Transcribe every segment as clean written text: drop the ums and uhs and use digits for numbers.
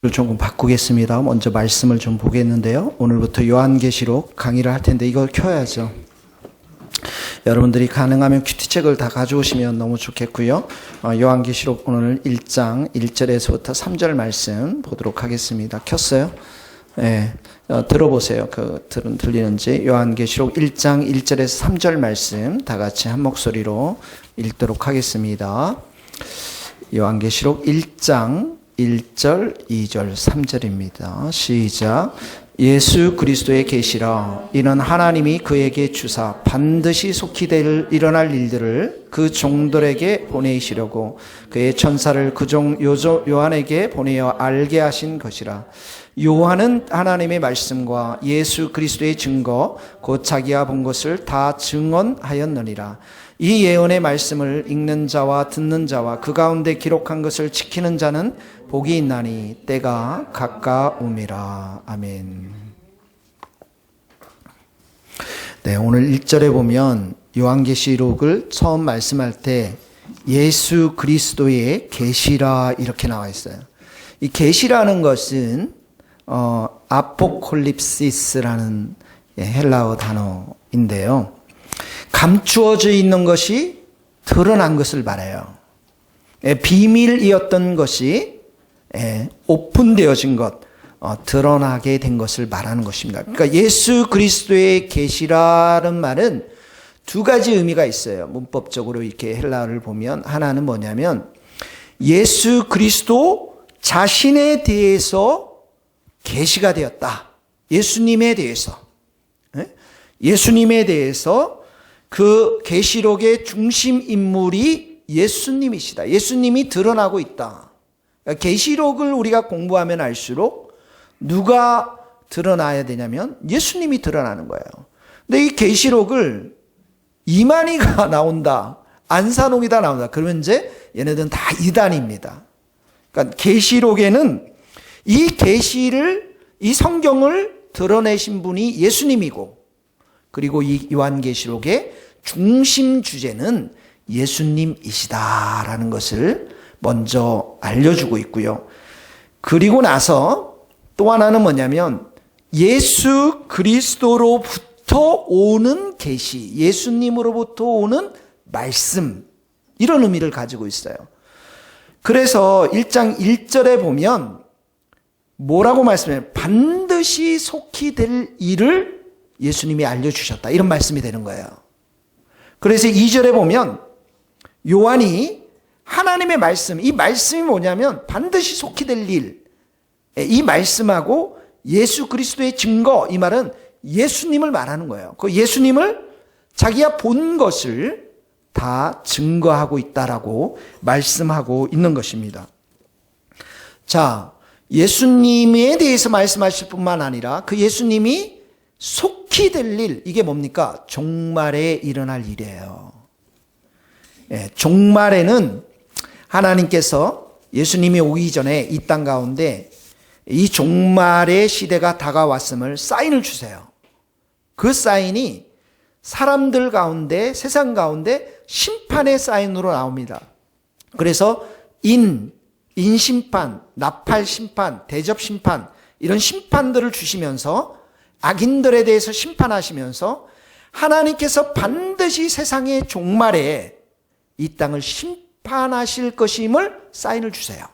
조금 바꾸겠습니다. 먼저 말씀을 좀 보겠는데요. 오늘부터 요한계시록 강의를 할 텐데 이걸 켜야죠. 여러분들이 가능하면 큐티책을 다 가져오시면 너무 좋겠고요. 요한계시록 오늘 1장 1절에서부터 3절 말씀 보도록 하겠습니다. 켰어요? 네, 들어보세요. 들리는지. 요한계시록 1장 1절에서 3절 말씀 다 같이 한 목소리로 읽도록 하겠습니다. 요한계시록 1장 1절, 2절, 3절입니다. 시작. 예수 그리스도의 계시라. 이는 하나님이 그에게 주사 반드시 속히 일어날 일들을 그 종들에게 보내시려고 그의 천사를 그 종 요한에게 보내어 알게 하신 것이라. 요한은 하나님의 말씀과 예수 그리스도의 증거 곧 자기가 본 것을 다 증언하였느니라. 이 예언의 말씀을 읽는 자와 듣는 자와 그 가운데 기록한 것을 지키는 자는 복이 있나니 때가 가까움이라. 아멘. 네, 오늘 1절에 보면 요한계시록을 처음 말씀할 때 예수 그리스도의 계시라 이렇게 나와 있어요. 이 계시라는 것은 아포콜립시스라는 헬라어 단어인데요. 감추어져 있는 것이 드러난 것을 말해요. 비밀이었던 것이 오픈되어진 것, 드러나게 된 것을 말하는 것입니다. 그러니까 예수 그리스도의 계시라는 말은 두 가지 의미가 있어요. 문법적으로 이렇게 헬라어를 보면 하나는 뭐냐면 예수 그리스도 자신에 대해서 계시가 되었다. 예수님에 대해서. 예수님에 대해서 그 계시록의 중심 인물이 예수님이시다. 예수님이 드러나고 있다. 그러니까 계시록을 우리가 공부하면 알수록 누가 드러나야 되냐면 예수님이 드러나는 거예요. 근데 이 계시록을 이만희가 나온다, 안산홍이다 나온다. 그러면 이제 얘네들은 다 이단입니다. 그러니까 계시록에는 이 계시를, 이 성경을 드러내신 분이 예수님이고, 그리고 이 요한계시록의 중심 주제는 예수님이시다라는 것을 먼저 알려주고 있고요. 그리고 나서 또 하나는 뭐냐면 예수 그리스도로부터 오는 계시, 예수님으로부터 오는 말씀, 이런 의미를 가지고 있어요. 그래서 1장 1절에 보면 뭐라고 말씀해요? 반드시 속히 될 일을 예수님이 알려주셨다. 이런 말씀이 되는 거예요. 그래서 2절에 보면 요한이 하나님의 말씀, 이 말씀이 뭐냐면 반드시 속히 될 일, 이 말씀하고 예수 그리스도의 증거, 이 말은 예수님을 말하는 거예요. 그 예수님을 자기가 본 것을 다 증거하고 있다라고 말씀하고 있는 것입니다. 자, 예수님에 대해서 말씀하실 뿐만 아니라 그 예수님이 속히 될 일, 이게 뭡니까? 종말에 일어날 일이에요. 종말에는 하나님께서 예수님이 오기 전에 이 땅 가운데 이 종말의 시대가 다가왔음을 사인을 주세요. 그 사인이 사람들 가운데, 세상 가운데 심판의 사인으로 나옵니다. 그래서 인심판, 나팔심판, 대접심판, 이런 심판들을 주시면서 악인들에 대해서 심판하시면서 하나님께서 반드시 세상의 종말에 이 땅을 심판하실 것임을 사인을 주세요.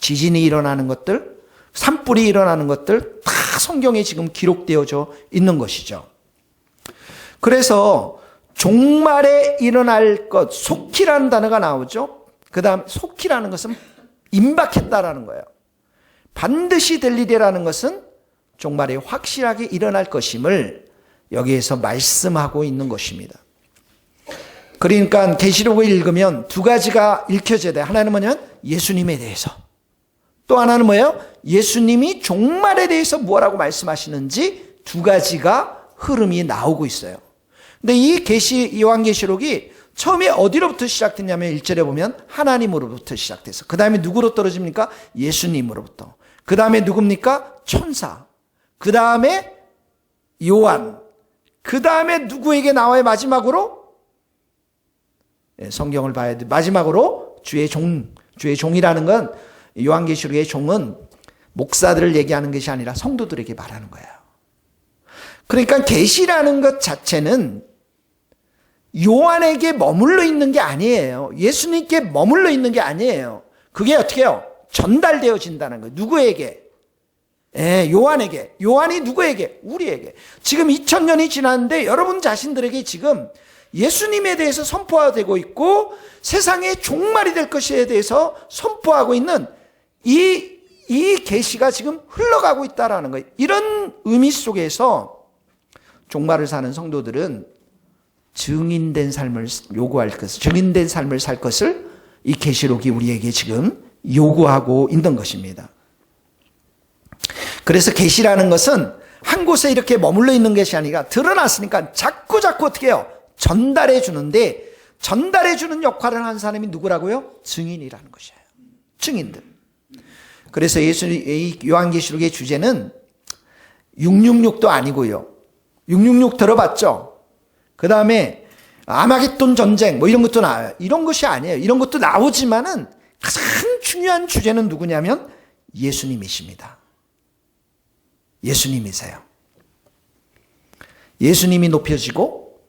지진이 일어나는 것들, 산불이 일어나는 것들 다 성경에 지금 기록되어져 있는 것이죠. 그래서 종말에 일어날 것, 속히라는 단어가 나오죠. 그 다음 속히라는 것은 임박했다라는 거예요. 반드시 될 일이라는 것은 종말에 확실하게 일어날 것임을 여기에서 말씀하고 있는 것입니다. 그러니까 계시록을 읽으면 두 가지가 읽혀져야 돼요. 하나는 뭐냐면 예수님에 대해서, 또 하나는 뭐예요? 예수님이 종말에 대해서 뭐라고 말씀하시는지 두 가지가 흐름이 나오고 있어요. 근데 이 요한계시록이 처음에 어디로부터 시작됐냐면 1절에 보면 하나님으로부터 시작돼서 그 다음에 누구로 떨어집니까? 예수님으로부터. 그 다음에 누굽니까? 천사. 그 다음에 요한. 그 다음에 누구에게 나와요? 마지막으로? 성경을 봐야 돼. 마지막으로 주의 종. 주의 종이라는 건, 요한계시록의 종은 목사들을 얘기하는 것이 아니라 성도들에게 말하는 거예요. 그러니까 계시라는 것 자체는 요한에게 머물러 있는 게 아니에요. 예수님께 머물러 있는 게 아니에요. 그게 어떻게 해요? 전달되어진다는 거예요. 누구에게? 요한에게. 요한이 누구에게? 우리에게. 지금 2000년이 지났는데 여러분 자신들에게 지금 예수님에 대해서 선포되고 있고 세상의 종말이 될 것에 대해서 선포하고 있는 이 계시가 지금 흘러가고 있다라는 거예요. 이런 의미 속에서 종말을 사는 성도들은 증인된 삶을 요구할 것을, 증인된 삶을 살 것을 이 계시록이 우리에게 지금 요구하고 있는 것입니다. 그래서 계시라는 것은 한 곳에 이렇게 머물러 있는 것이 아니라 드러났으니까 자꾸 어떻게 해요? 전달해 주는데, 전달해 주는 역할을 한 사람이 누구라고요? 증인이라는 것이에요. 증인들. 그래서 이 요한계시록의 주제는 666도 아니고요. 666 들어봤죠? 그 다음에 아마겟돈 전쟁 뭐 이런 것도 나와요. 이런 것이 아니에요. 이런 것도 나오지만은 가장 중요한 주제는 누구냐면 예수님이십니다. 예수님이세요. 예수님이 높여지고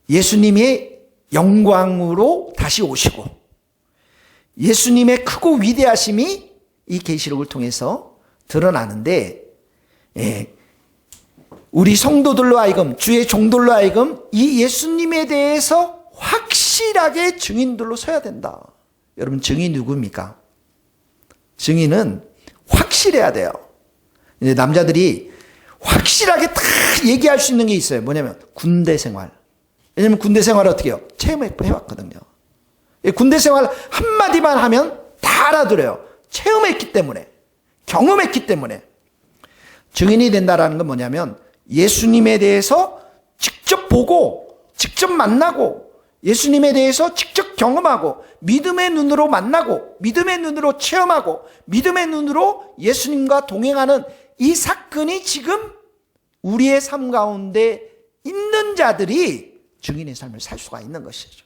예수님의 영광으로 다시 오시고 예수님의 크고 위대하심이 이 계시록을 통해서 드러나는데, 우리 성도들로 하여금, 주의 종들로 하여금 이 예수님에 대해서 확실하게 증인들로 서야 된다. 여러분, 증인이 누굽니까? 증인은 확실해야 돼요. 이제 남자들이 확실하게 다 얘기할 수 있는 게 있어요. 뭐냐면 군대 생활. 왜냐면 군대 생활을 어떻게 해요? 체험해왔거든요. 군대 생활 한마디만 하면 다 알아들어요. 체험했기 때문에, 경험했기 때문에. 증인이 된다라는 건 뭐냐면 예수님에 대해서 직접 보고 직접 만나고 예수님에 대해서 직접 경험하고 믿음의 눈으로 만나고 믿음의 눈으로 체험하고 믿음의 눈으로 예수님과 동행하는 이 사건이 지금 우리의 삶 가운데 있는 자들이 증인의 삶을 살 수가 있는 것이죠.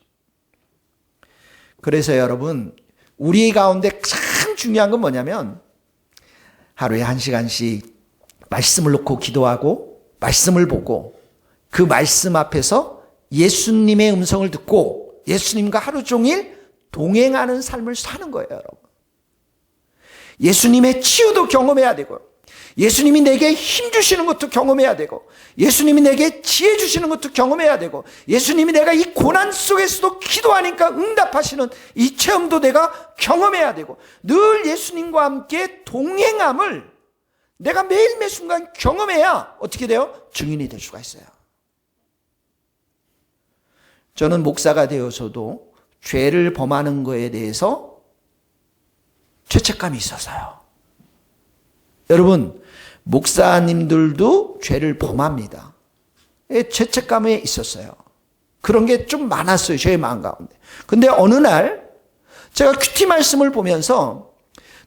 그래서 여러분, 우리 가운데 가장 중요한 건 뭐냐면 하루에 1시간씩 말씀을 놓고 기도하고 말씀을 보고 그 말씀 앞에서 예수님의 음성을 듣고 예수님과 하루 종일 동행하는 삶을 사는 거예요, 여러분. 예수님의 치유도 경험해야 되고 예수님이 내게 힘 주시는 것도 경험해야 되고 예수님이 내게 지혜 주시는 것도 경험해야 되고 예수님이 내가 이 고난 속에서도 기도하니까 응답하시는 이 체험도 내가 경험해야 되고 늘 예수님과 함께 동행함을 내가 매일매 순간 경험해야 어떻게 돼요? 증인이 될 수가 있어요. 저는 목사가 되어서도 죄를 범하는 거에 대해서 죄책감이 있어서요. 여러분, 목사님들도 죄를 범합니다. 죄책감에 있었어요. 그런 게 좀 많았어요, 저의 마음 가운데. 근데 어느 날 제가 큐티 말씀을 보면서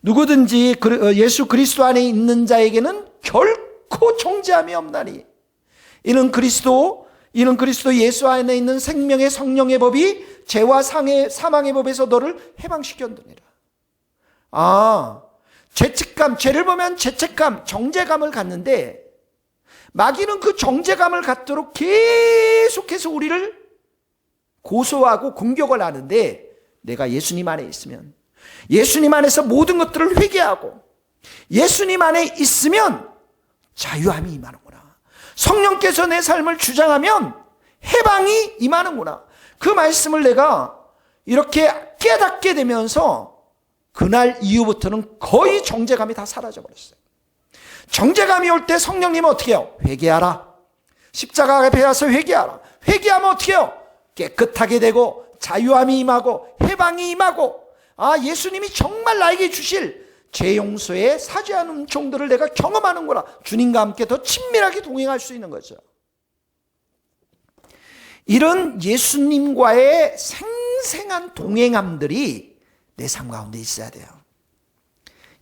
누구든지 예수 그리스도 안에 있는 자에게는 결코 정죄함이 없나니 이는 그리스도 예수 안에 있는 생명의 성령의 법이 죄와 사망의 법에서 너를 해방시켰느니라. 죄책감, 죄를 보면 죄책감, 정죄감을 갖는데 마귀는 그 정죄감을 갖도록 계속해서 우리를 고소하고 공격을 하는데 내가 예수님 안에 있으면 예수님 안에서 모든 것들을 회개하고 예수님 안에 있으면 자유함이 임하는구나. 성령께서 내 삶을 주장하면 해방이 임하는구나. 그 말씀을 내가 이렇게 깨닫게 되면서 그날 이후부터는 거의 정죄감이 다 사라져버렸어요. 정죄감이 올 때 성령님은 어떻게 해요? 회개하라. 십자가 앞에 와서 회개하라. 회개하면 어떻게 해요? 깨끗하게 되고 자유함이 임하고 해방이 임하고 예수님이 정말 나에게 주실 죄 용서의 사죄하는 은총들을 내가 경험하는구나. 주님과 함께 더 친밀하게 동행할 수 있는 거죠. 이런 예수님과의 생생한 동행함들이 내 삶 가운데 있어야 돼요.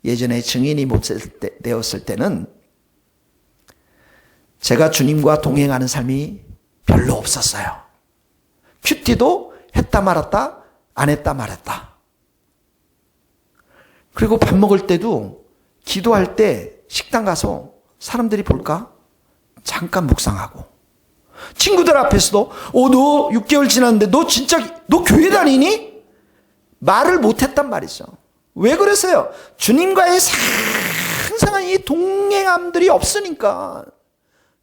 예전에 증인이 되었을 때는 제가 주님과 동행하는 삶이 별로 없었어요. 큐티도 했다 말았다, 안 했다 말았다. 그리고 밥 먹을 때도 기도할 때 식당 가서 사람들이 볼까? 잠깐 묵상하고. 친구들 앞에서도 너 6개월 지났는데 너 교회 다니니? 말을 못했단 말이죠. 왜 그랬어요? 주님과의 상상한 이 동행함들이 없으니까.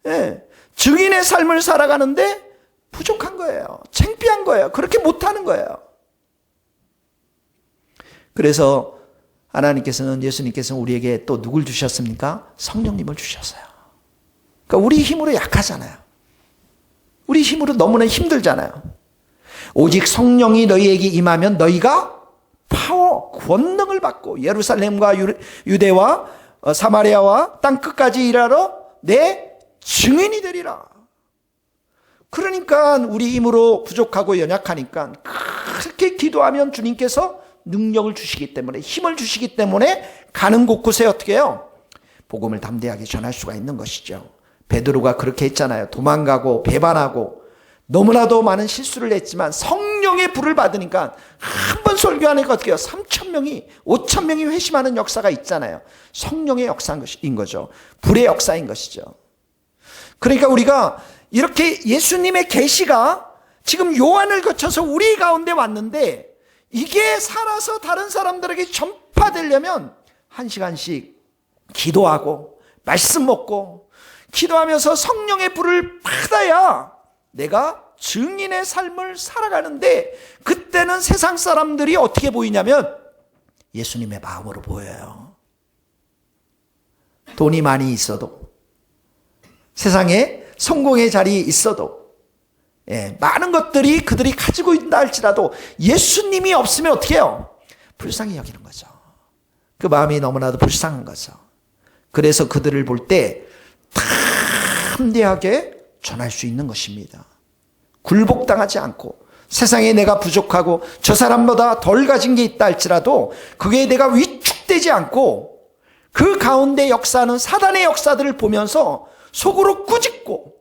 예, 증인의 삶을 살아가는데 부족한 거예요. 창피한 거예요. 그렇게 못하는 거예요. 그래서 예수님께서는 우리에게 또 누굴 주셨습니까? 성령님을 주셨어요. 그러니까 우리 힘으로 약하잖아요. 우리 힘으로 너무나 힘들잖아요. 오직 성령이 너희에게 임하면 너희가 권능을 받고 예루살렘과 유대와 사마리아와 땅끝까지 일하러 내 증인이 되리라. 그러니까 우리 힘으로 부족하고 연약하니까 그렇게 기도하면 주님께서 능력을 주시기 때문에, 힘을 주시기 때문에 가는 곳곳에 어떻게 해요? 복음을 담대하게 전할 수가 있는 것이죠. 베드로가 그렇게 했잖아요. 도망가고 배반하고 너무나도 많은 실수를 했지만 성령의 불을 받으니까 한 번 설교하니까 어떻게 해요? 3,000명이 5,000명이 회심하는 역사가 있잖아요. 성령의 역사인 거죠. 불의 역사인 것이죠. 그러니까 우리가 이렇게 예수님의 계시가 지금 요한을 거쳐서 우리 가운데 왔는데, 이게 살아서 다른 사람들에게 전파되려면 1시간씩 기도하고 말씀 먹고 기도하면서 성령의 불을 받아야 내가 증인의 삶을 살아가는데, 그때는 세상 사람들이 어떻게 보이냐면 예수님의 마음으로 보여요. 돈이 많이 있어도, 세상에 성공의 자리에 있어도, 많은 것들이 그들이 가지고 있다 할지라도 예수님이 없으면 어떻게 해요? 불쌍히 여기는 거죠. 그 마음이 너무나도 불쌍한 거죠. 그래서 그들을 볼 때 담대하게 전할 수 있는 것입니다. 굴복당하지 않고, 세상에 내가 부족하고 저 사람보다 덜 가진 게 있다 할지라도 그게 내가 위축되지 않고, 그 가운데 역사하는 사단의 역사들을 보면서 속으로 꾸짖고,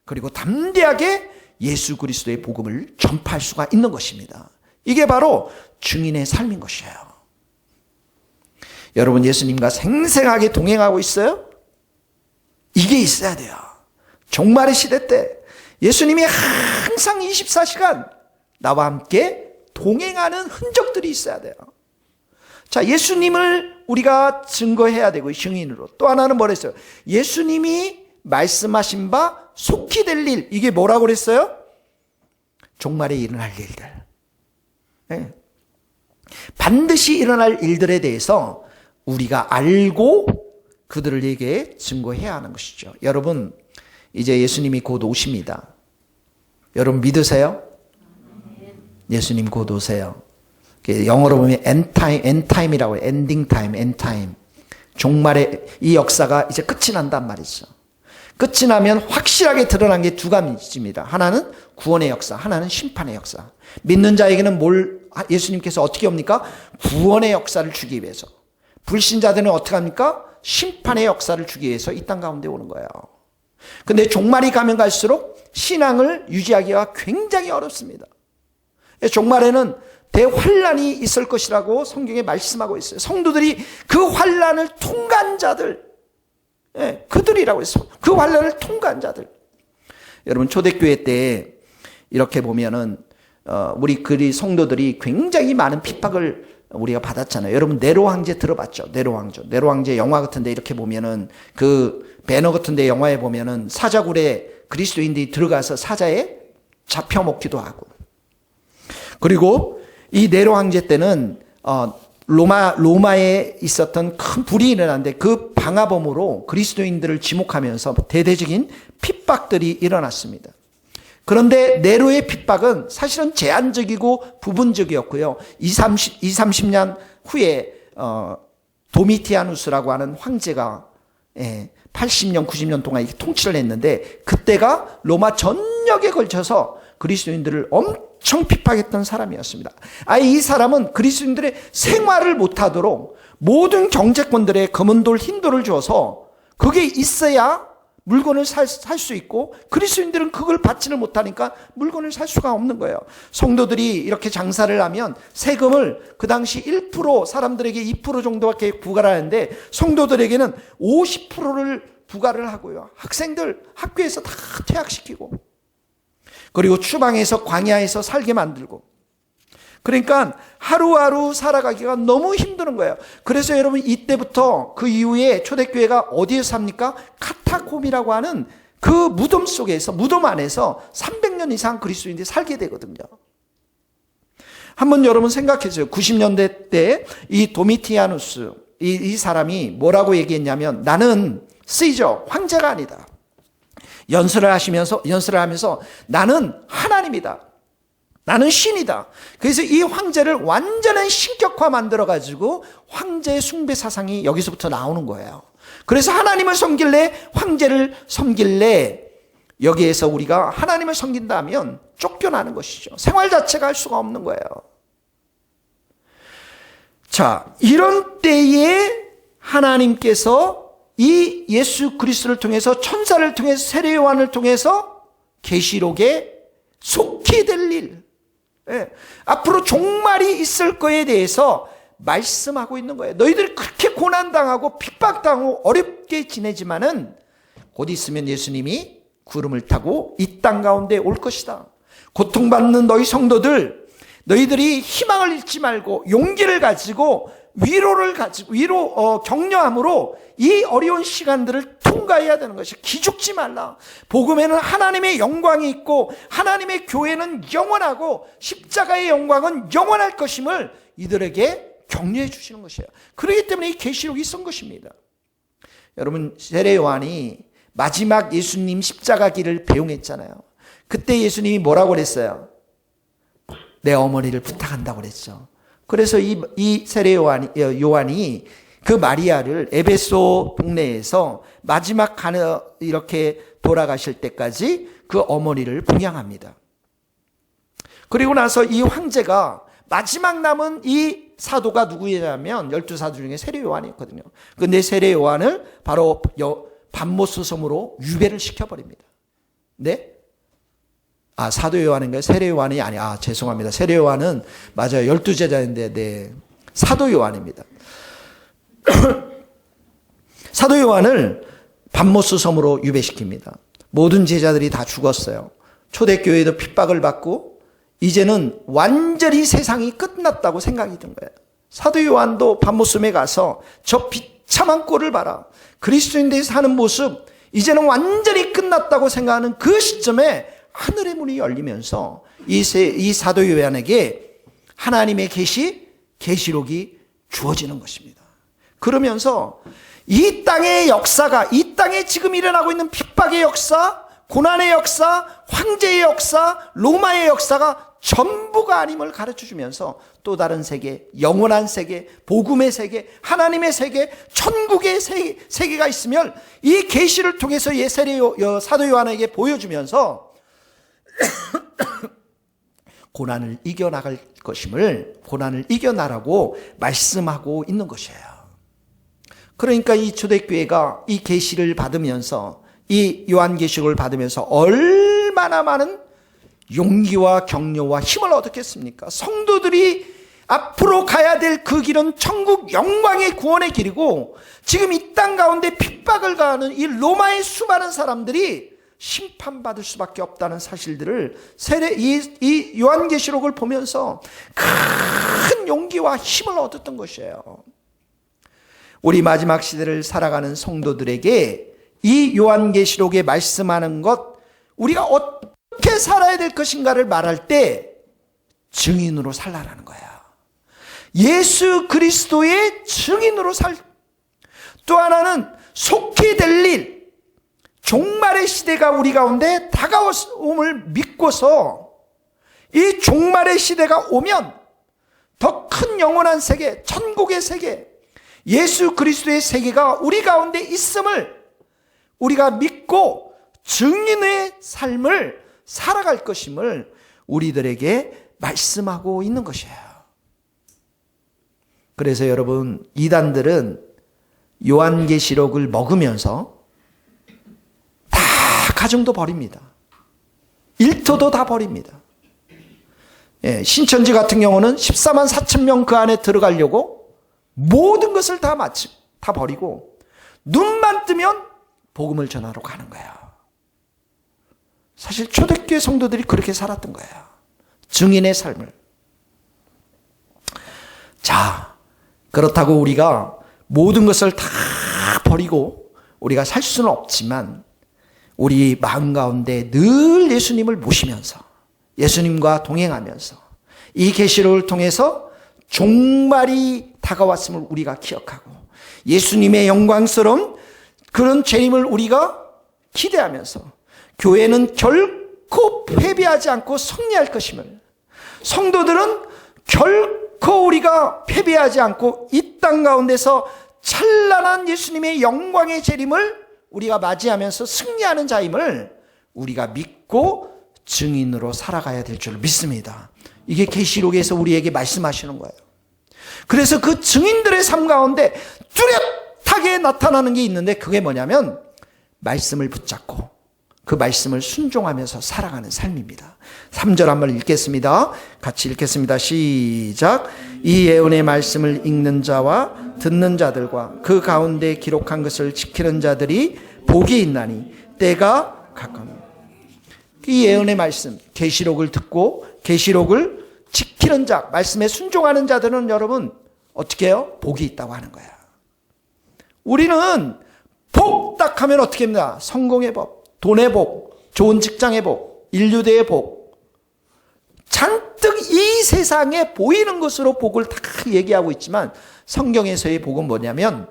그리고 담대하게 예수 그리스도의 복음을 전파할 수가 있는 것입니다. 이게 바로 증인의 삶인 것이에요. 여러분, 예수님과 생생하게 동행하고 있어요? 이게 있어야 돼요. 종말의 시대 때 예수님이 항상 24시간 나와 함께 동행하는 흔적들이 있어야 돼요. 자, 예수님을 우리가 증거해야 되고, 증인으로. 또 하나는 뭐랬어요? 예수님이 말씀하신 바 속히 될 일. 이게 뭐라고 그랬어요? 종말에 일어날 일들. 네. 반드시 일어날 일들에 대해서 우리가 알고 그들에게 증거해야 하는 것이죠. 여러분, 이제 예수님이 곧 오십니다. 여러분 믿으세요? 예수님 곧 오세요. 영어로 보면 endtime이라고 해요. ending time, end time. 종말의 이 역사가 이제 끝이 난단 말이죠. 끝이 나면 확실하게 드러난 게 두 가지입니다. 하나는 구원의 역사, 하나는 심판의 역사. 믿는 자에게는 예수님께서 어떻게 옵니까? 구원의 역사를 주기 위해서. 불신자들은 어떻게 합니까? 심판의 역사를 주기 위해서 이 땅 가운데 오는 거예요. 근데 종말이 가면 갈수록 신앙을 유지하기가 굉장히 어렵습니다. 종말에는 대환란이 있을 것이라고 성경에 말씀하고 있어요. 성도들이 그 환란을 통과한 자들, 그들이라고 했어요. 그 환란을 통과한 자들. 여러분, 초대교회 때 이렇게 보면은 우리 성도들이 굉장히 많은 핍박을 우리가 받았잖아요. 여러분, 네로 황제 들어봤죠? 네로 황제 영화 같은데 이렇게 보면은 그 배너 같은데 영화에 보면은 사자굴에 그리스도인들이 들어가서 사자에 잡혀 먹기도 하고, 그리고 이 네로 황제 때는 로마에 있었던 큰 불이 일어났는데 그 방화범으로 그리스도인들을 지목하면서 대대적인 핍박들이 일어났습니다. 그런데 네로의 핍박은 사실은 제한적이고 부분적이었고요. 30년 후에 도미티아누스라고 하는 황제가 80년, 90년 동안 이렇게 통치를 했는데, 그때가 로마 전역에 걸쳐서 그리스도인들을 엄청 핍박했던 사람이었습니다. 이 사람은 그리스도인들의 생활을 못하도록 모든 경제권들의 검은 돌, 흰 돌을 줘서 그게 있어야 물건을 살 수 있고 그리스도인들은 그걸 받지를 못하니까 물건을 살 수가 없는 거예요. 성도들이 이렇게 장사를 하면 세금을 그 당시 1% 사람들에게 2% 정도밖에 부과를 하는데 성도들에게는 50%를 부과를 하고요. 학생들 학교에서 다 퇴학시키고 그리고 추방해서 광야에서 살게 만들고 그러니까 하루하루 살아가기가 너무 힘든 거예요. 그래서 여러분 이때부터 그 이후에 초대교회가 어디에 삽니까? 카타콤이라고 하는 그 무덤 속에서 무덤 안에서 300년 이상 그리스도인들이 살게 되거든요. 한번 여러분 생각해보세요. 90년대 때 이 도미티아누스 이 사람이 뭐라고 얘기했냐면 나는 시저 황제가 아니다. 연설을 하면서 나는 하나님이다. 나는 신이다. 그래서 이 황제를 완전한 신격화 만들어가지고 황제의 숭배 사상이 여기서부터 나오는 거예요. 그래서 하나님을 섬길래 황제를 섬길래 여기에서 우리가 하나님을 섬긴다면 쫓겨나는 것이죠. 생활 자체가 할 수가 없는 거예요. 자, 이런 때에 하나님께서 이 예수 그리스도를 통해서 천사를 통해서 세례 요한을 통해서 계시록에 속히 될 일, 앞으로 종말이 있을 거에 대해서 말씀하고 있는 거예요. 너희들이 그렇게 고난당하고 핍박당하고 어렵게 지내지만은 곧 있으면 예수님이 구름을 타고 이 땅 가운데 올 것이다. 고통받는 너희 성도들, 너희들이 희망을 잃지 말고 용기를 가지고 격려함으로 이 어려운 시간들을 통과해야 되는 것이 기죽지 말라. 복음에는 하나님의 영광이 있고 하나님의 교회는 영원하고 십자가의 영광은 영원할 것임을 이들에게 격려해 주시는 것이에요. 그렇기 때문에 이 계시록이 쓴 것입니다. 여러분 세례 요한이 마지막 예수님 십자가 길을 배웅했잖아요. 그때 예수님이 뭐라고 그랬어요? 내 어머니를 부탁한다고 그랬죠. 그래서 이 세례 요한이 그 마리아를 에베소 동네에서 마지막 이렇게 돌아가실 때까지 그 어머니를 봉양합니다. 그리고 나서 이 황제가 마지막 남은 이 사도가 누구냐면 12사도 중에 세례 요한이었거든요. 근데 세례 요한을 바로 밤모스 섬으로 유배를 시켜버립니다. 네? 사도 요한인가요? 세례 요한이 죄송합니다. 세례 요한은 맞아요. 12제자인데 네. 사도 요한입니다. 사도 요한을 밤모스 섬으로 유배시킵니다. 모든 제자들이 다 죽었어요. 초대교회도 핍박을 받고 이제는 완전히 세상이 끝났다고 생각이 든 거예요. 사도 요한도 밤모섬에 가서 저 비참한 꼴을 봐라. 그리스도인들이 사는 모습 이제는 완전히 끝났다고 생각하는 그 시점에 하늘의 문이 열리면서 이 사도 요한에게 하나님의 계시록이 주어지는 것입니다. 그러면서 이 땅의 역사가 이 땅에 지금 일어나고 있는 핍박의 역사, 고난의 역사, 황제의 역사, 로마의 역사가 전부가 아님을 가르쳐주면서 또 다른 세계, 영원한 세계, 복음의 세계, 하나님의 세계, 천국의 세계가 있으면 이 계시를 통해서 사도 요한에게 보여주면서 고난을 이겨나갈 것임을 고난을 이겨나라고 말씀하고 있는 것이에요. 그러니까 이 초대교회가 이 계시를 받으면서 이 요한계시록을 받으면서 얼마나 많은 용기와 격려와 힘을 얻었겠습니까? 성도들이 앞으로 가야 될 그 길은 천국 영광의 구원의 길이고 지금 이 땅 가운데 핍박을 가하는 이 로마의 수많은 사람들이 심판받을 수밖에 없다는 사실들을 이 요한계시록을 보면서 큰 용기와 힘을 얻었던 것이에요. 우리 마지막 시대를 살아가는 성도들에게 이 요한계시록에 말씀하는 것, 우리가 어떻게 살아야 될 것인가를 말할 때 증인으로 살라라는 거야. 예수 그리스도의 증인으로 또 하나는 속히 될 일, 종말의 시대가 우리 가운데 다가옴을 믿고서 이 종말의 시대가 오면 더 큰 영원한 세계, 천국의 세계, 예수 그리스도의 세계가 우리 가운데 있음을 우리가 믿고 증인의 삶을 살아갈 것임을 우리들에게 말씀하고 있는 것이에요. 그래서 여러분, 이단들은 요한계시록을 먹으면서 다 가정도 버립니다. 일터도 다 버립니다. 예, 신천지 같은 경우는 14만 4천 명 그 안에 들어가려고 모든 것을 다 버리고 눈만 뜨면 복음을 전하러 가는 거예요. 사실 초대교회 성도들이 그렇게 살았던 거예요. 증인의 삶을. 자, 그렇다고 우리가 모든 것을 다 버리고 우리가 살 수는 없지만 우리 마음 가운데 늘 예수님을 모시면서 예수님과 동행하면서 이 계시록을 통해서 종말이 다가왔음을 우리가 기억하고 예수님의 영광스러운 그런 재림을 우리가 기대하면서 교회는 결코 패배하지 않고 승리할 것임을, 성도들은 결코 우리가 패배하지 않고 이 땅 가운데서 찬란한 예수님의 영광의 재림을 우리가 맞이하면서 승리하는 자임을 우리가 믿고 증인으로 살아가야 될 줄 믿습니다. 이게 계시록에서 우리에게 말씀하시는 거예요. 그래서 그 증인들의 삶 가운데 뚜렷하게 나타나는 게 있는데 그게 뭐냐면 말씀을 붙잡고 그 말씀을 순종하면서 살아가는 삶입니다. 3절 한번 읽겠습니다. 같이 읽겠습니다. 시작. 이 예언의 말씀을 읽는 자와 듣는 자들과 그 가운데 기록한 것을 지키는 자들이 복이 있나니 때가 가까우니. 이 예언의 말씀, 계시록을 듣고 계시록을 지키는 자, 말씀에 순종하는 자들은 여러분 어떻게 해요? 복이 있다고 하는 거야. 우리는 복 딱 하면 어떻게 합니까? 성공의 법, 돈의 복, 좋은 직장의 복, 인류대의 복. 잔뜩 이 세상에 보이는 것으로 복을 다 얘기하고 있지만 성경에서의 복은 뭐냐면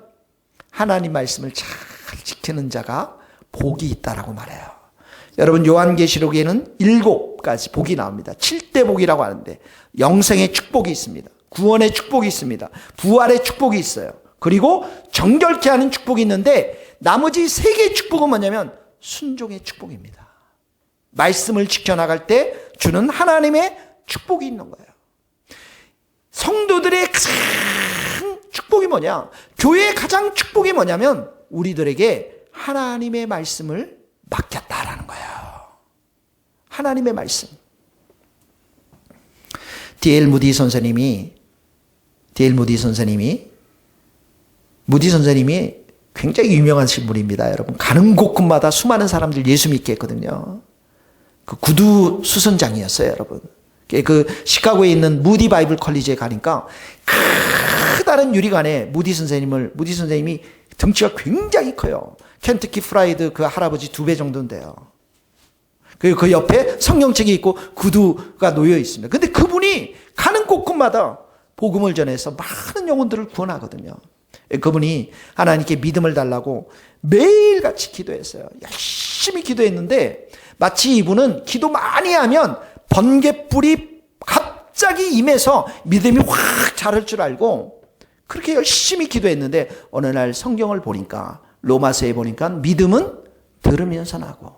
하나님 말씀을 잘 지키는 자가 복이 있다라고 말해요. 여러분 요한계시록에는 7가지 복이 나옵니다. 7대 복이라고 하는데 영생의 축복이 있습니다. 구원의 축복이 있습니다. 부활의 축복이 있어요. 그리고 정결케 하는 축복이 있는데 나머지 3개의 축복은 뭐냐면 순종의 축복입니다. 말씀을 지켜나갈 때 주는 하나님의 축복이 있는 거예요. 성도들의 가장 축복이 뭐냐? 교회의 가장 축복이 뭐냐면 우리들에게 하나님의 말씀을 맡겼다라는 거예요. 하나님의 말씀. D.L. 무디 선생님이 굉장히 유명한 신분입니다. 여러분 가는 곳곳마다 수많은 사람들 예수 믿게 했거든요. 그 구두 수선장이었어요, 여러분. 그 시카고에 있는 무디 바이블 컬리지에 가니까 크다란 유리관에 무디 선생님이 등치가 굉장히 커요. 켄터키 프라이드 그 할아버지 2배 정도는 돼요. 그리고 그 옆에 성경책이 있고 구두가 놓여 있습니다. 근데 그분이 가는 곳곳마다 복음을 전해서 많은 영혼들을 구원하거든요. 그분이 하나님께 믿음을 달라고 매일같이 기도했어요. 열심히 기도했는데 마치 이분은 기도 많이 하면 번갯불이 갑자기 임해서 믿음이 확 자랄 줄 알고 그렇게 열심히 기도했는데 어느 날 성경을 보니까 로마서에 보니까 믿음은 들으면서 나고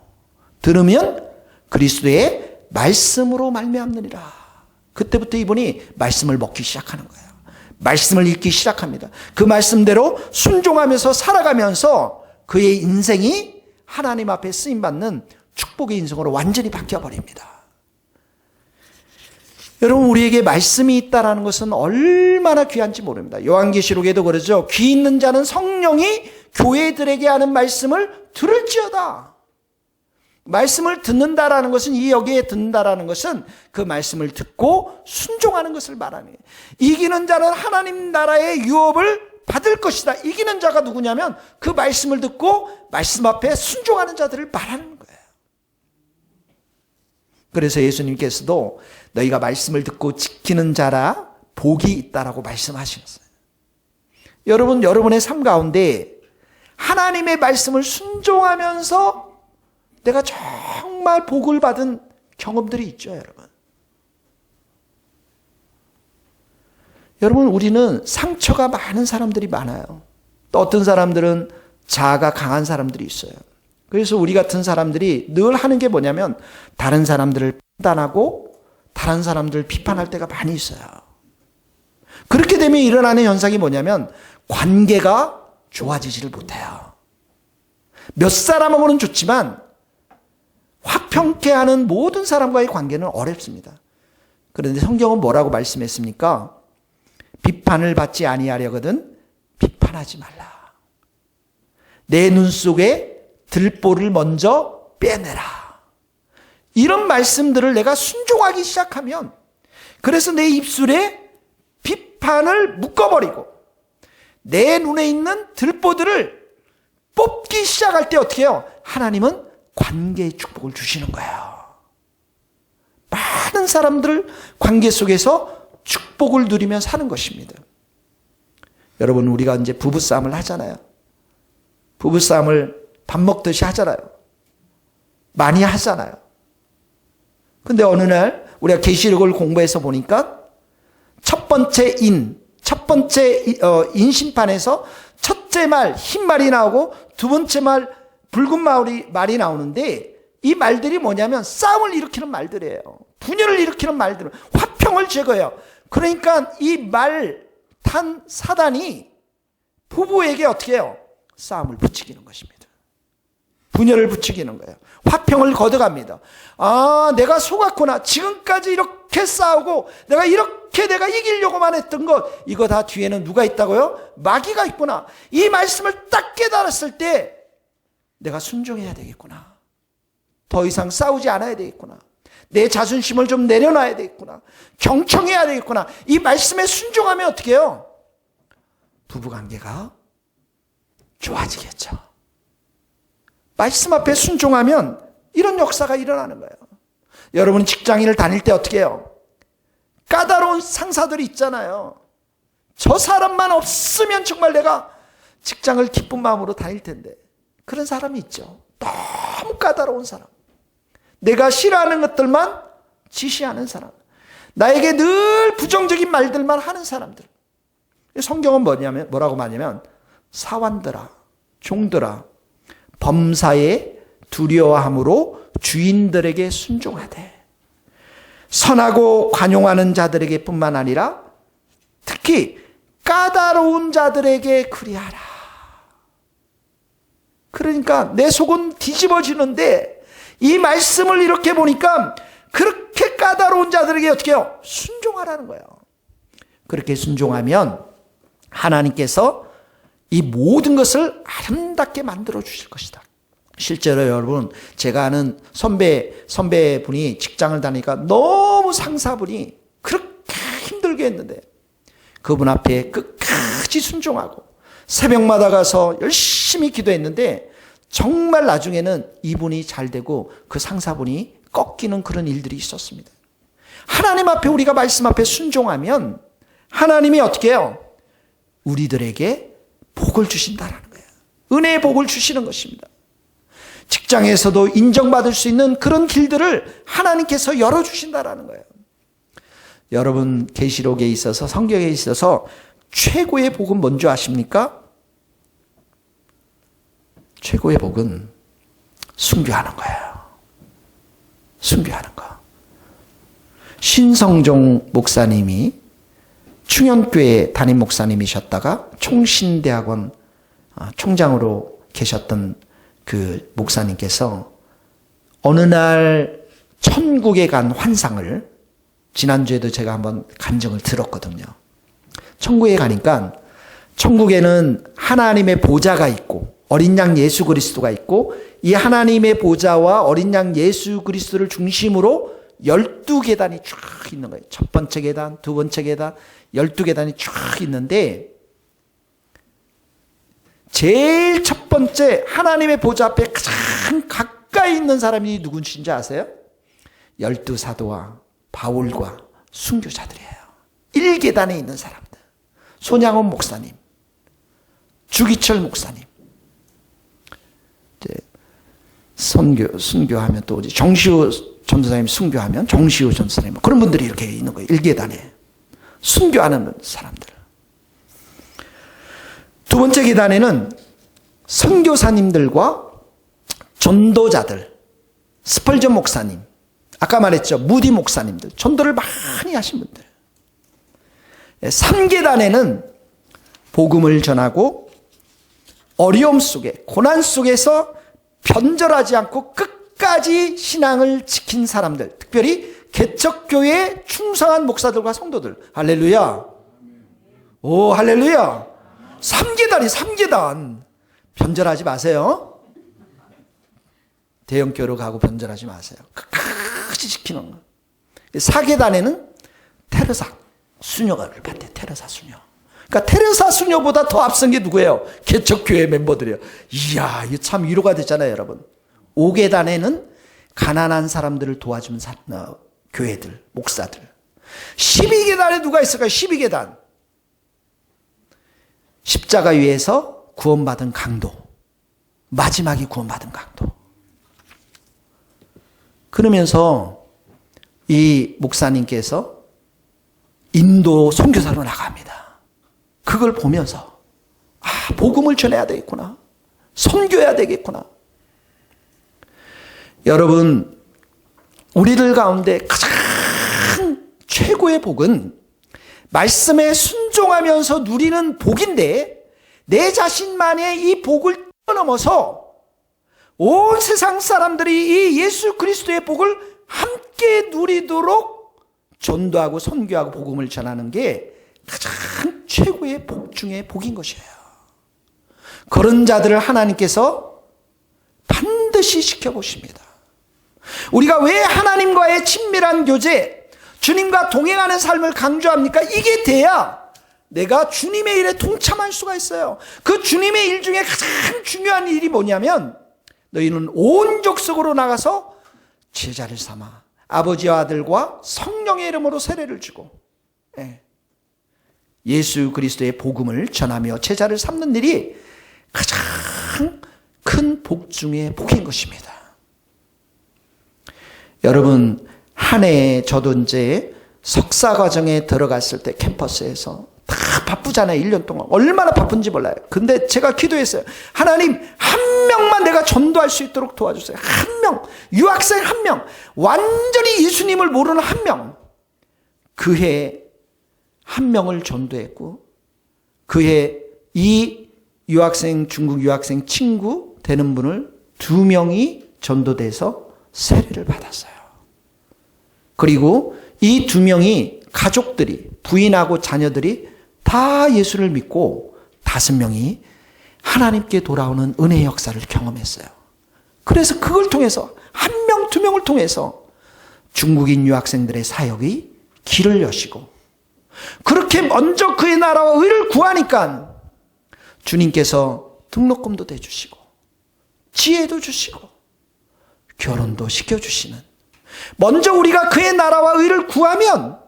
들으면 그리스도의 말씀으로 말미암느니라. 그때부터 이분이 말씀을 먹기 시작하는 거예요. 말씀을 읽기 시작합니다. 그 말씀대로 순종하면서 살아가면서 그의 인생이 하나님 앞에 쓰임받는 축복의 인생으로 완전히 바뀌어버립니다. 여러분 우리에게 말씀이 있다는 것은 얼마나 귀한지 모릅니다. 요한계시록에도 그러죠. 귀 있는 자는 성령이 교회들에게 하는 말씀을 들을지어다. 말씀을 듣는다라는 것은 이 여기에 듣는다라는 것은 그 말씀을 듣고 순종하는 것을 말하는 이기는 자는 하나님 나라의 유업을 받을 것이다. 이기는 자가 누구냐면 그 말씀을 듣고 말씀 앞에 순종하는 자들을 말하는 거예요. 그래서 예수님께서도 너희가 말씀을 듣고 지키는 자라 복이 있다라고 말씀하셨어요. 여러분, 여러분의 삶 가운데 하나님의 말씀을 순종하면서 내가 정말 복을 받은 경험들이 있죠, 여러분. 여러분, 우리는 상처가 많은 사람들이 많아요. 또 어떤 사람들은 자아가 강한 사람들이 있어요. 그래서 우리 같은 사람들이 늘 하는 게 뭐냐면 다른 사람들을 판단하고 다른 사람들을 비판할 때가 많이 있어요. 그렇게 되면 일어나는 현상이 뭐냐면 관계가 좋아지지를 못해요. 몇 사람하고는 좋지만 화평케 하는 모든 사람과의 관계는 어렵습니다. 그런데 성경은 뭐라고 말씀했습니까? 비판을 받지 아니하려거든 비판하지 말라. 내 눈 속에 들보를 먼저 빼내라. 이런 말씀들을 내가 순종하기 시작하면, 그래서 내 입술에 비판을 묶어버리고 내 눈에 있는 들보들을 뽑기 시작할 때 어떻게 해요? 하나님은 관계의 축복을 주시는 거예요. 많은 사람들 관계 속에서 축복을 누리며 사는 것입니다. 여러분, 우리가 이제 부부싸움을 하잖아요. 부부싸움을 밥 먹듯이 하잖아요. 많이 하잖아요. 근데 어느 날 우리가 계시록을 공부해서 보니까 첫 번째 인심판에서 첫째 말 흰 말이 나오고 두 번째 말 붉은 말이 나오는데, 이 말들이 뭐냐면 싸움을 일으키는 말들이에요. 분열을 일으키는 말들, 화평을 제거해요. 그러니까 이 말 탄 사단이 부부에게 어떻게 해요? 싸움을 부추기는 것입니다. 분열을 부추기는 거예요. 화평을 걷어갑니다. 아, 내가 속았구나. 지금까지 이렇게 싸우고 내가 이기려고만 했던 것, 이거 다 뒤에는 누가 있다고요? 마귀가 있구나. 이 말씀을 딱 깨달았을 때 내가 순종해야 되겠구나. 더 이상 싸우지 않아야 되겠구나. 내 자존심을 좀 내려놔야 되겠구나. 경청해야 되겠구나. 이 말씀에 순종하면 어떻게 해요? 부부관계가 좋아지겠죠. 말씀 앞에 순종하면 이런 역사가 일어나는 거예요. 여러분, 직장인을 다닐 때 어떻게 해요? 까다로운 상사들이 있잖아요. 저 사람만 없으면 정말 내가 직장을 기쁜 마음으로 다닐 텐데. 그런 사람이 있죠. 너무 까다로운 사람. 내가 싫어하는 것들만 지시하는 사람. 나에게 늘 부정적인 말들만 하는 사람들. 성경은 뭐라고 말하냐면, 사환들아, 종들아, 범사에 두려워함으로 주인들에게 순종하되, 선하고 관용하는 자들에게 뿐만 아니라 특히 까다로운 자들에게 그리하라. 그러니까 내 속은 뒤집어지는데 이 말씀을 이렇게 보니까 그렇게 까다로운 자들에게 어떻게 해요? 순종하라는 거예요. 그렇게 순종하면 하나님께서 이 모든 것을 아름답게 만들어 주실 것이다. 실제로 여러분, 제가 아는 선배분이 직장을 다니니까 너무 상사분이 그렇게 힘들게 했는데 그분 앞에 끝까지 순종하고 새벽마다 가서 열심히 기도했는데 정말 나중에는 이분이 잘 되고 그 상사분이 꺾이는 그런 일들이 있었습니다. 하나님 앞에, 우리가 말씀 앞에 순종하면 하나님이 어떻게 해요? 우리들에게 복을 주신다라는 거예요. 은혜의 복을 주시는 것입니다. 직장에서도 인정받을 수 있는 그런 길들을 하나님께서 열어주신다라는 거예요. 여러분, 계시록에 있어서, 성경에 있어서 최고의 복은 뭔지 아십니까? 최고의 복은 순교하는 거예요. 순교하는 거. 신성종 목사님이 충현교회 담임 목사님이셨다가 총신대학원 총장으로 계셨던 그 목사님께서 어느 날 천국에 간 환상을, 지난주에도 제가 한번 간증을 들었거든요. 천국에 가니까 천국에는 하나님의 보좌가 있고 어린 양 예수 그리스도가 있고, 이 하나님의 보좌와 어린 양 예수 그리스도를 중심으로 12계단이 쫙 있는 거예요. 첫 번째 계단, 두 번째 계단, 12계단이 쫙 있는데, 제일 첫 번째 하나님의 보좌 앞에 가장 가까이 있는 사람이 누구신지 아세요? 12사도와 바울과 순교자들이에요. 1계단에 있는 사람들. 손양원 목사님, 주기철 목사님, 이제 순교하면 또 정시호 전도사님 순교하면 정시호 전도사님, 그런 분들이 이렇게 있는 거예요. 1계단에 순교하는 사람들. 두 번째 계단에는 선교사님들과 전도자들, 스펄전 목사님, 아까 말했죠, 무디 목사님들, 전도를 많이 하신 분들. 3계단에는 복음을 전하고 어려움 속에, 고난 속에서 변절하지 않고 끝까지 신앙을 지킨 사람들, 특별히 개척교회에 충성한 목사들과 성도들. 할렐루야. 오, 할렐루야. 3계단이 3계단. 변절하지 마세요. 대형교회로 가고 변절하지 마세요. 끝까지 지키는 거. 4계단에는 테레사 수녀를 봤대요. 테레사 수녀. 그러니까 테레사 수녀보다 더 앞선 게 누구예요? 개척교회 멤버들이에요. 이야, 이거 참 위로가 됐잖아요, 여러분. 5계단에는 가난한 사람들을 도와주는 교회들, 목사들. 12계단에 누가 있을까요? 12계단. 십자가 위에서 구원받은 강도. 마지막에 구원받은 강도. 그러면서 이 목사님께서 인도 선교사로 나갑니다. 그걸 보면서 복음을 전해야 되겠구나. 선교해야 되겠구나. 여러분, 우리들 가운데 가장 최고의 복은 말씀에 순종하면서 누리는 복인데, 내 자신만의 이 복을 뛰어넘어서 온 세상 사람들이 이 예수 그리스도의 복을 함께 누리도록 전도하고 선교하고 복음을 전하는 게 가장 최고의 복 중에 복인 것이에요. 그런 자들을 하나님께서 반드시 지켜보십니다. 우리가 왜 하나님과의 친밀한 교제, 주님과 동행하는 삶을 강조합니까? 이게 돼야 내가 주님의 일에 동참할 수가 있어요. 그 주님의 일 중에 가장 중요한 일이 뭐냐면, 너희는 온 족속으로 나가서 제자를 삼아 아버지와 아들과 성령의 이름으로 세례를 주고 예수 그리스도의 복음을 전하며 제자를 삼는 일이 가장 큰 복 중에 복인 것입니다. 여러분, 한 해에 저도 이제 석사 과정에 들어갔을 때 캠퍼스에서 다 바쁘잖아요. 1년 동안. 얼마나 바쁜지 몰라요. 근데 제가 기도했어요. 하나님, 한 명만 내가 전도할 수 있도록 도와주세요. 한 명. 유학생 한 명. 완전히 예수님을 모르는 한 명. 그 해에 한 명을 전도했고, 그 해에 이 유학생, 중국 유학생 친구 되는 분을 2명이 전도돼서 세례를 받았어요. 그리고 이 2명이 가족들이, 부인하고 자녀들이 다 예수를 믿고 5명이 하나님께 돌아오는 은혜의 역사를 경험했어요. 그래서 그걸 통해서 1명, 2명을 통해서 중국인 유학생들의 사역이 길을 여시고, 그렇게 먼저 그의 나라와 의를 구하니까 주님께서 등록금도 대주시고 지혜도 주시고 결혼도 시켜주시는, 먼저 우리가 그의 나라와 의를 구하면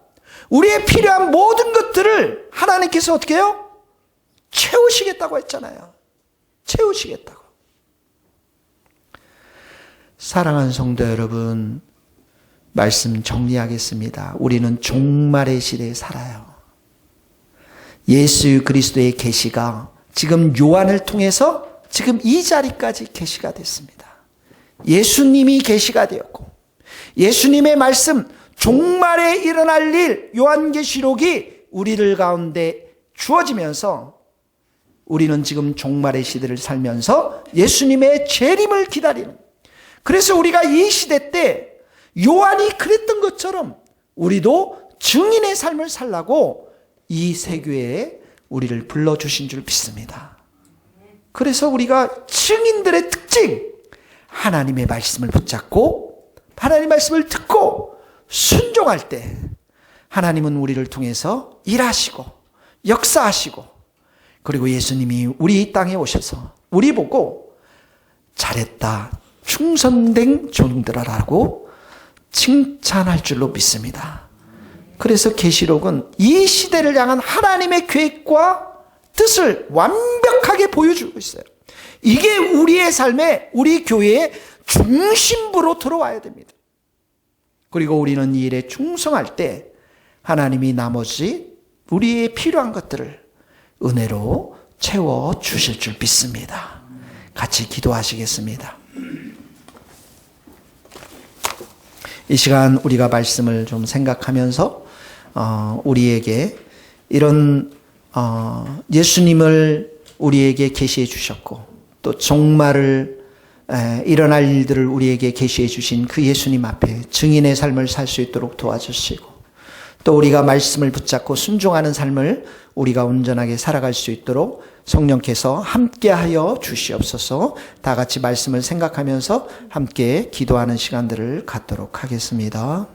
우리의 필요한 모든 것들을 하나님께서 어떻게 해요? 채우시겠다고 했잖아요. 채우시겠다고. 사랑하는 성도 여러분, 말씀 정리하겠습니다. 우리는 종말의 시대에 살아요. 예수 그리스도의 계시가 지금 요한을 통해서 지금 이 자리까지 계시가 됐습니다. 예수님이 계시가 되었고, 예수님의 말씀, 종말에 일어날 일, 요한계시록이 우리들 가운데 주어지면서 우리는 지금 종말의 시대를 살면서 예수님의 재림을 기다리는, 그래서 우리가 이 시대 때 요한이 그랬던 것처럼 우리도 증인의 삶을 살라고 이 세교회에 우리를 불러주신 줄 믿습니다. 그래서 우리가 증인들의 특징, 하나님의 말씀을 붙잡고 하나님의 말씀을 듣고 순종할 때 하나님은 우리를 통해서 일하시고 역사하시고, 그리고 예수님이 우리 땅에 오셔서 우리 보고 잘했다, 충성된 종들아라고 칭찬할 줄로 믿습니다. 그래서 계시록은 이 시대를 향한 하나님의 계획과 뜻을 완벽하게 보여주고 있어요. 이게 우리의 삶에, 우리 교회의 중심부로 들어와야 됩니다. 그리고 우리는 이 일에 충성할 때 하나님이 나머지 우리의 필요한 것들을 은혜로 채워주실 줄 믿습니다. 같이 기도하시겠습니다. 이 시간 우리가 말씀을 좀 생각하면서 우리에게 이런 예수님을 우리에게 계시해 주셨고, 또 종말을 일어날 일들을 우리에게 계시해 주신 그 예수님 앞에 증인의 삶을 살 수 있도록 도와주시고, 또 우리가 말씀을 붙잡고 순종하는 삶을 우리가 온전하게 살아갈 수 있도록 성령께서 함께하여 주시옵소서. 다 같이 말씀을 생각하면서 함께 기도하는 시간들을 갖도록 하겠습니다.